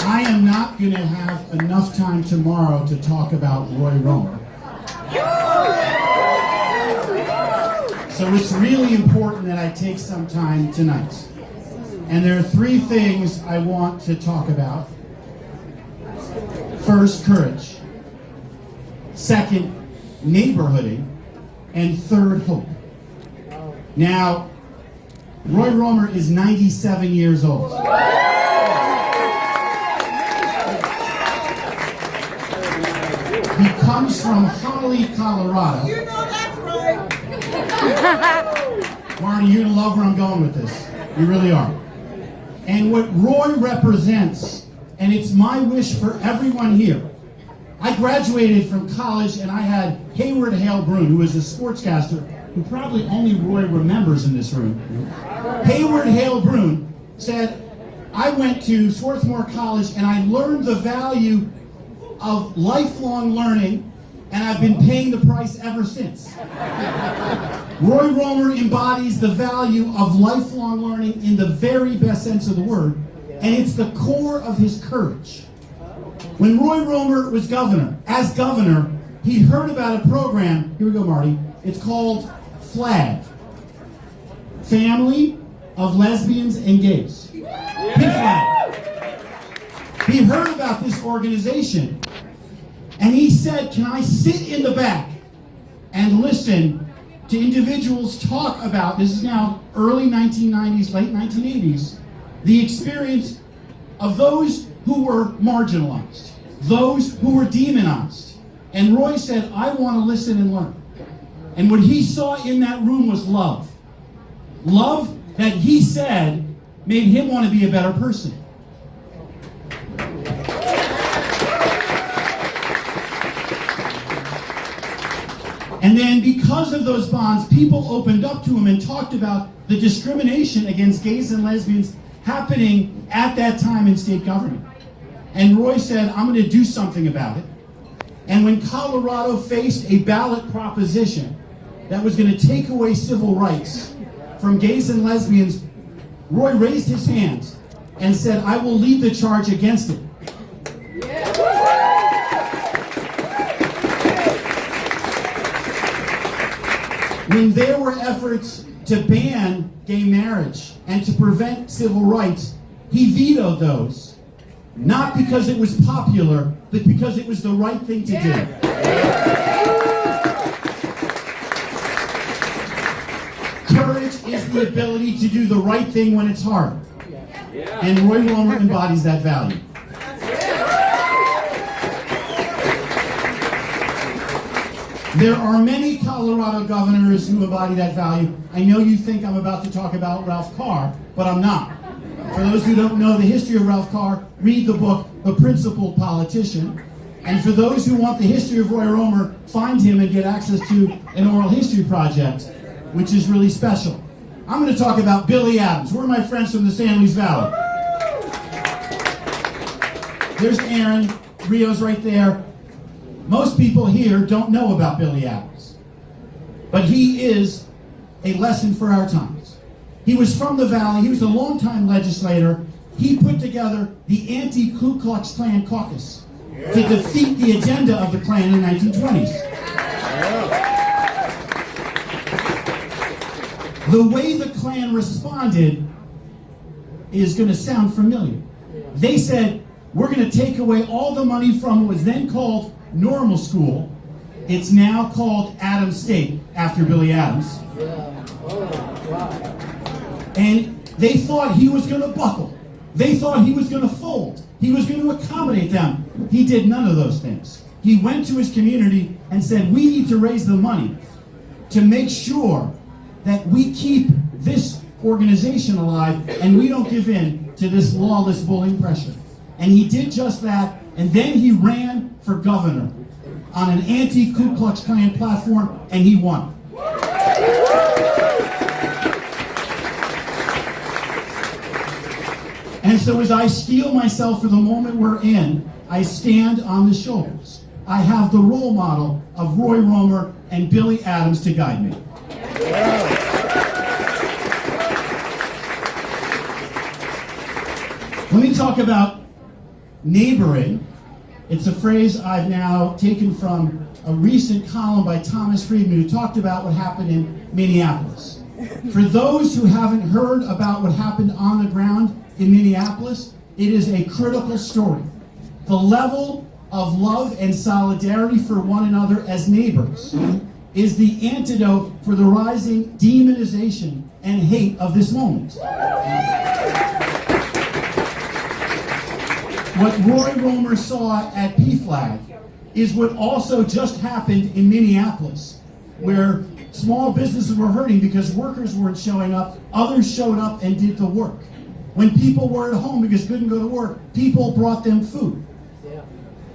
I am not going to have enough time tomorrow to talk about Roy Romer. So it's really important that I take some time tonight. And there are three things I want to talk about. First, courage. Second, neighborhooding. And third, hope. Now, Roy Romer is 97 years old. He comes from Holly, Colorado. You know that's right. Marty, you're going to love where I'm going with this. You really are. And what Roy represents, and it's my wish for everyone here. I graduated from college and I had Hayward Hale Brune, who was a sportscaster, who probably only Roy remembers in this room. Hayward Hale Brune said, I went to Swarthmore College and I learned the value of lifelong learning, and I've been paying the price ever since. Roy Romer embodies the value of lifelong learning in the very best sense of the word, and it's the core of his courage. When Roy Romer was governor, as governor, he heard about a program, here we go, Marty, it's called FLAG, Family of Lesbians and Gays. PFLAG. He heard about this organization, and he said, can I sit in the back and listen to individuals talk about, this is now early 1990s, late 1980s, the experience of those who were marginalized, those who were demonized. And Roy said, I want to listen and learn. And what he saw in that room was love. Love that he said made him want to be a better person. And then because of those bonds, people opened up to him and talked about the discrimination against gays and lesbians happening at that time in state government. And Roy said, I'm going to do something about it. And when Colorado faced a ballot proposition that was going to take away civil rights from gays and lesbians, Roy raised his hands and said, I will lead the charge against it. When there were efforts to ban gay marriage and to prevent civil rights, he vetoed those. Not because it was popular, but because it was the right thing to do. Courage is the ability to do the right thing when it's hard. And Roy Romer embodies that value. There are many Colorado governors who embody that value. I know you think I'm about to talk about Ralph Carr, but I'm not. For those who don't know the history of Ralph Carr, read the book, The Principled Politician. And for those who want the history of Roy Romer, find him and get access to an oral history project, which is really special. I'm going to talk about Billy Adams. Where are my friends from the San Luis Valley? There's Aaron. Rio's right there. Most people here don't know about Billy Adams, but he is a lesson for our times. He was from the Valley. He was a longtime legislator. He put together the anti-Ku Klux Klan caucus to defeat the agenda of the Klan in the 1920s. The way the Klan responded is going to sound familiar. They said, we're going to take away all the money from what was then called normal school. It's now called Adams State, after Billy Adams. And they thought he was going to buckle. They thought he was going to fold. He was going to accommodate them. He did none of those things. He went to his community and said, we need to raise the money to make sure that we keep this organization alive and we don't give in to this lawless bullying pressure. And he did just that, and then he ran for governor on an anti-Ku Klux Klan platform, and he won. And so as I steel myself for the moment we're in, I stand on the shoulders. I have the role model of Roy Romer and Billy Adams to guide me. Let me talk about neighboring. It's a phrase I've now taken from a recent column by Thomas Friedman, who talked about what happened in Minneapolis. For those who haven't heard about what happened on the ground in Minneapolis, it is a critical story. The level of love and solidarity for one another as neighbors is the antidote for the rising demonization and hate of this moment. What Roy Romer saw at PFLAG is what also just happened in Minneapolis, where small businesses were hurting because workers weren't showing up, others showed up and did the work. When people were at home because couldn't go to work, people brought them food.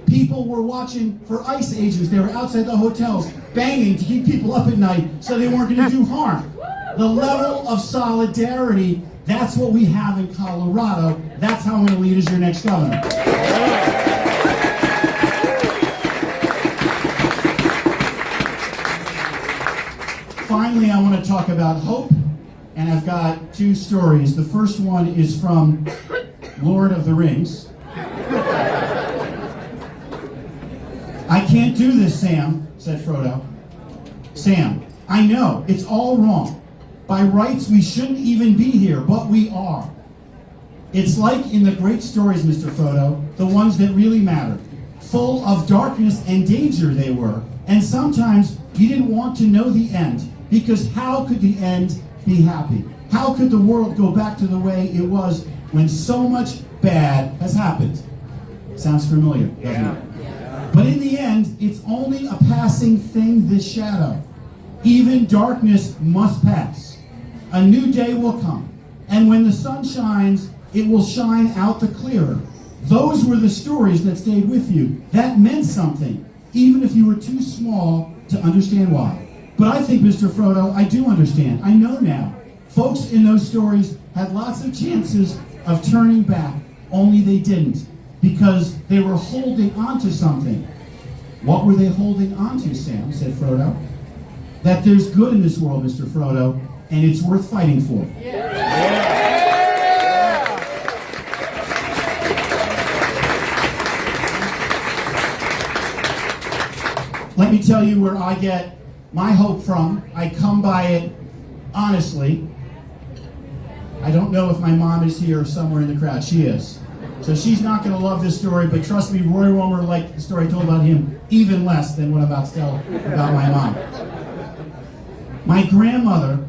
People were watching for ICE agents. They were outside the hotels banging to keep people up at night so they weren't going to do harm. The level of solidarity, that's what we have in Colorado. That's how I'm going to lead as your next governor. Finally, I want to talk about hope, and I've got two stories. The first one is from Lord of the Rings. I can't do this, Sam, said Frodo. Sam, I know, it's all wrong. By rights, we shouldn't even be here, but we are. It's like in the great stories, Mr. Frodo, the ones that really mattered. Full of darkness and danger they were, and sometimes you didn't want to know the end, because how could the end be happy? How could the world go back to the way it was when so much bad has happened? Sounds familiar, doesn't it? But in the end, it's only a passing thing, this shadow. Even darkness must pass. A new day will come, and when the sun shines, it will shine out the clearer. Those were the stories that stayed with you. That meant something, even if you were too small to understand why. But I think, Mr. Frodo, I do understand. I know now. Folks in those stories had lots of chances of turning back, only they didn't, because they were holding on to something. What were they holding on to, Sam? Said Frodo. That there's good in this world, Mr. Frodo, and it's worth fighting for. Let me tell you where I get my hope from. I come by it honestly. I don't know if my mom is here or somewhere in the crowd. She is. So she's not going to love this story, but trust me, Roy Romer liked the story I told about him even less than what I'm about to tell about my mom. My grandmother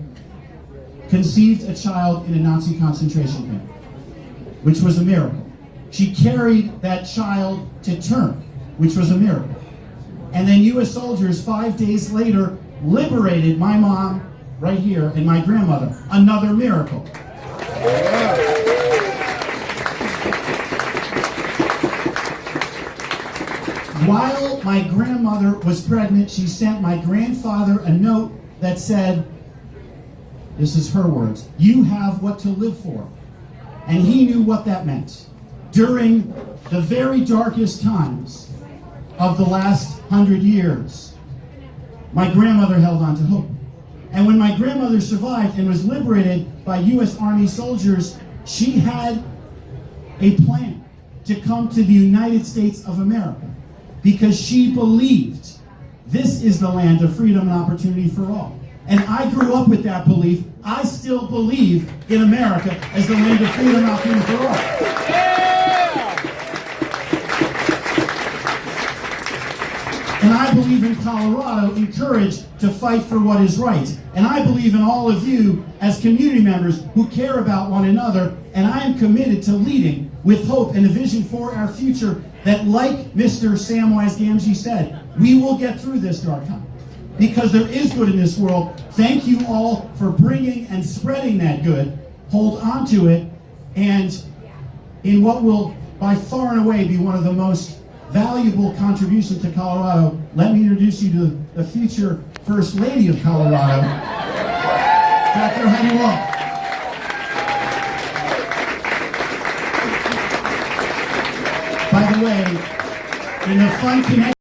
conceived a child in a Nazi concentration camp, which was a miracle. She carried that child to term, which was a miracle. And then U.S. soldiers 5 days later liberated my mom right here and my grandmother. Another miracle. While my grandmother was pregnant, she sent my grandfather a note that said, this is her words, "You have what to live for." And he knew what that meant. During the very darkest times of the last 100 years, my grandmother held on to hope. And when my grandmother survived and was liberated by U.S. Army soldiers, she had a plan to come to the United States of America because she believed this is the land of freedom and opportunity for all. And I grew up with that belief. I still believe in America as the land of freedom and opportunity for all. And I believe in Colorado, encouraged to fight for what is right. And I believe in all of you as community members who care about one another. And I am committed to leading with hope and a vision for our future that, like Mr. Samwise Gamgee said, we will get through this dark time. Because there is good in this world. Thank you all for bringing and spreading that good. Hold on to it. And in what will by far and away be one of the most valuable contributions to Colorado, let me introduce you to the future First Lady of Colorado, Dr. Heidi Wong. By the way, in a fun connection,